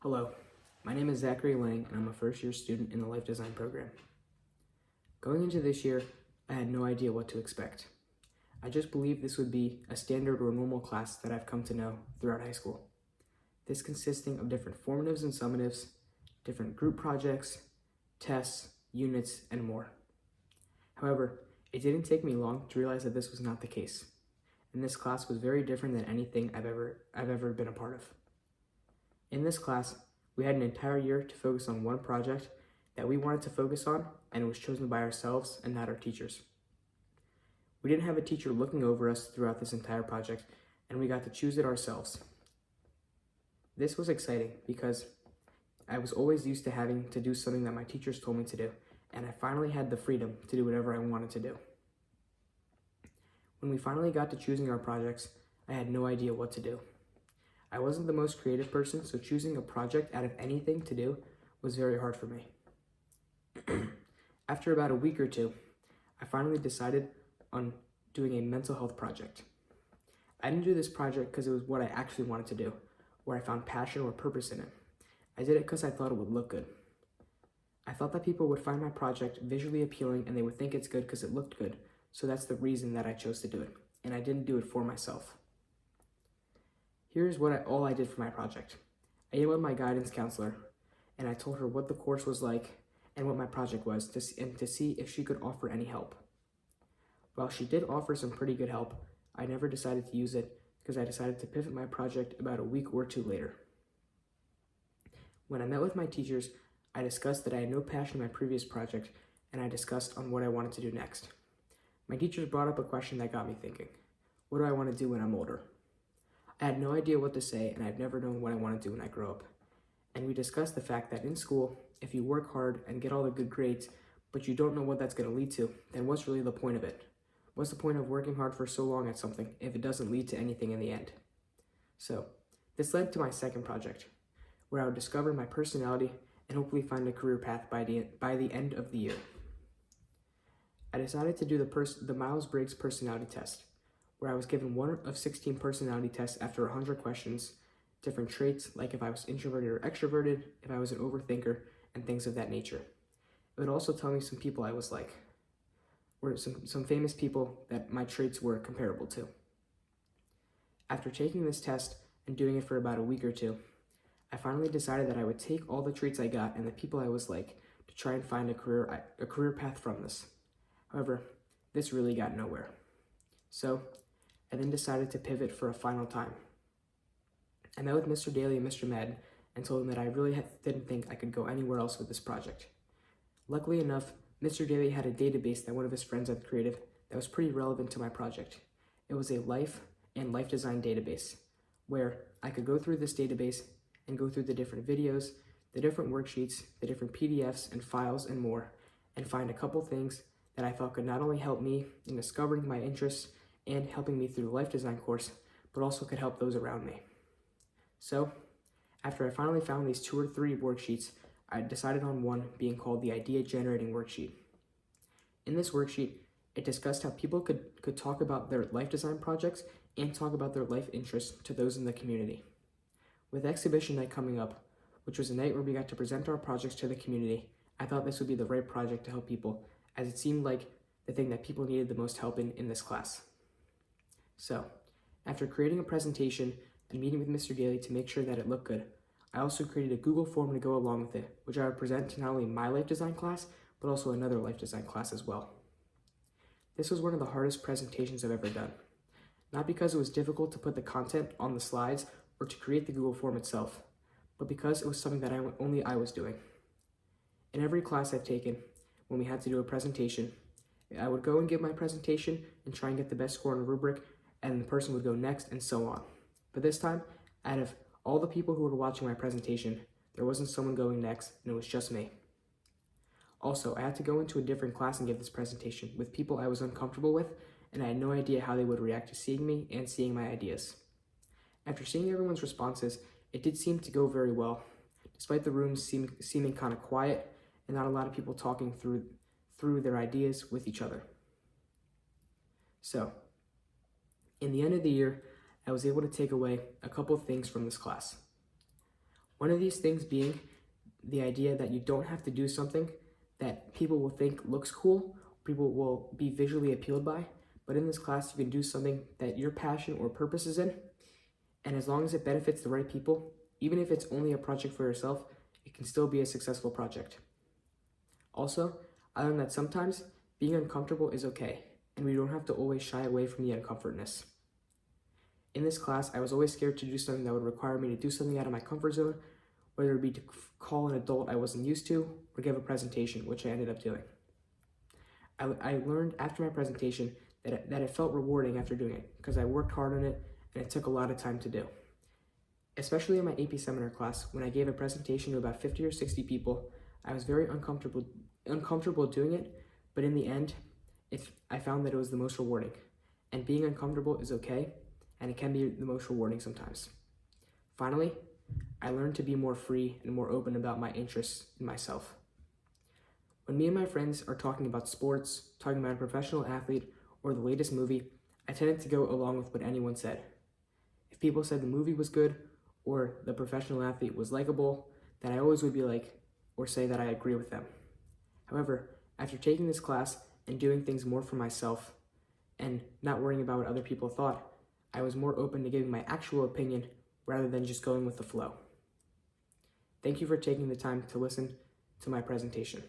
Hello, my name is Zachary Lang and I'm a first-year student in the Life Design program. Going into this year, I had no idea what to expect. I just believed this would be a standard or normal class that I've come to know throughout high school. This consisting of different formatives and summatives, different group projects, tests, units, and more. However, it didn't take me long to realize that this was not the case, and this class was very different than anything I've ever been a part of. In this class, we had an entire year to focus on one project that we wanted to focus on, and it was chosen by ourselves and not our teachers. We didn't have a teacher looking over us throughout this entire project, and we got to choose it ourselves. This was exciting because I was always used to having to do something that my teachers told me to do, and I finally had the freedom to do whatever I wanted to do. When we finally got to choosing our projects, I had no idea what to do. I wasn't the most creative person, so choosing a project out of anything to do was very hard for me. After about a week or two, I finally decided on doing a mental health project. I didn't do this project because it was what I actually wanted to do, where I found passion or purpose in it. I did it because I thought it would look good. I thought that people would find my project visually appealing and they would think it's good because it looked good, so that's the reason that I chose to do it, and I didn't do it for myself. Here's all I did for my project. I emailed my guidance counselor, and I told her what the course was like and what my project was to see if she could offer any help. While she did offer some pretty good help, I never decided to use it because I decided to pivot my project about a week or two later. When I met with my teachers, I discussed that I had no passion in my previous project, and I discussed on what I wanted to do next. My teachers brought up a question that got me thinking. What do I want to do when I'm older? I had no idea what to say, and I've never known what I want to do when I grow up. And we discussed the fact that in school, if you work hard and get all the good grades, but you don't know what that's going to lead to, then what's really the point of it? What's the point of working hard for so long at something if it doesn't lead to anything in the end? So, this led to my second project, where I would discover my personality and hopefully find a career path by the end of the year. I decided to do the Myers-Briggs personality test, where I was given one of 16 personality tests after 100 questions, different traits like if I was introverted or extroverted, if I was an overthinker, and things of that nature. It would also tell me some people I was like, or some famous people that my traits were comparable to. After taking this test and doing it for about a week or two, I finally decided that I would take all the traits I got and the people I was like to try and find a career path from this. However, this really got nowhere. So, I then decided to pivot for a final time. I met with Mr. Daly and Mr. Madden and told them that I really didn't think I could go anywhere else with this project. Luckily enough, Mr. Daly had a database that one of his friends had created that was pretty relevant to my project. It was a life and life design database, where I could go through this database and go through the different videos, the different worksheets, the different PDFs and files and more, and find a couple things that I thought could not only help me in discovering my interests and helping me through the life design course, but also could help those around me. So, after I finally found these 2 or 3 worksheets, I decided on one being called the Idea Generating Worksheet. In this worksheet, it discussed how people could talk about their life design projects and talk about their life interests to those in the community. With exhibition night coming up, which was a night where we got to present our projects to the community, I thought this would be the right project to help people, as it seemed like the thing that people needed the most help in this class. So, after creating a presentation and meeting with Mr. Daly to make sure that it looked good, I also created a Google form to go along with it, which I would present to not only my life design class, but also another life design class as well. This was one of the hardest presentations I've ever done. Not because it was difficult to put the content on the slides or to create the Google form itself, but because it was something that only I was doing. In every class I've taken, when we had to do a presentation, I would go and give my presentation and try and get the best score on a rubric, and the person would go next and so on. But this time, out of all the people who were watching my presentation, there wasn't someone going next, and it was just me. Also, I had to go into a different class and give this presentation with people I was uncomfortable with, and I had no idea how they would react to seeing me and seeing my ideas. After seeing everyone's responses, it did seem to go very well, despite the room seeming kind of quiet and not a lot of people talking through their ideas with each other. So, in the end of the year, I was able to take away a couple of things from this class. One of these things being the idea that you don't have to do something that people will think looks cool, people will be visually appealed by, but in this class you can do something that your passion or purpose is in, and as long as it benefits the right people, even if it's only a project for yourself, it can still be a successful project. Also, I learned that sometimes being uncomfortable is okay, and we don't have to always shy away from the uncomfortness. In this class, I was always scared to do something that would require me to do something out of my comfort zone, whether it be to call an adult I wasn't used to or give a presentation, which I ended up doing. I learned after my presentation that it felt rewarding after doing it because I worked hard on it and it took a lot of time to do. Especially in my AP seminar class, when I gave a presentation to about 50 or 60 people, I was very uncomfortable doing it, but in the end, I found that it was the most rewarding. And being uncomfortable is okay, and it can be the most rewarding sometimes. Finally, I learned to be more free and more open about my interests in myself. When me and my friends are talking about sports, talking about a professional athlete, or the latest movie, I tended to go along with what anyone said. If people said the movie was good, or the professional athlete was likable, then I always would be like, or say that I agree with them. However, after taking this class and doing things more for myself, and not worrying about what other people thought, I was more open to giving my actual opinion rather than just going with the flow. Thank you for taking the time to listen to my presentation.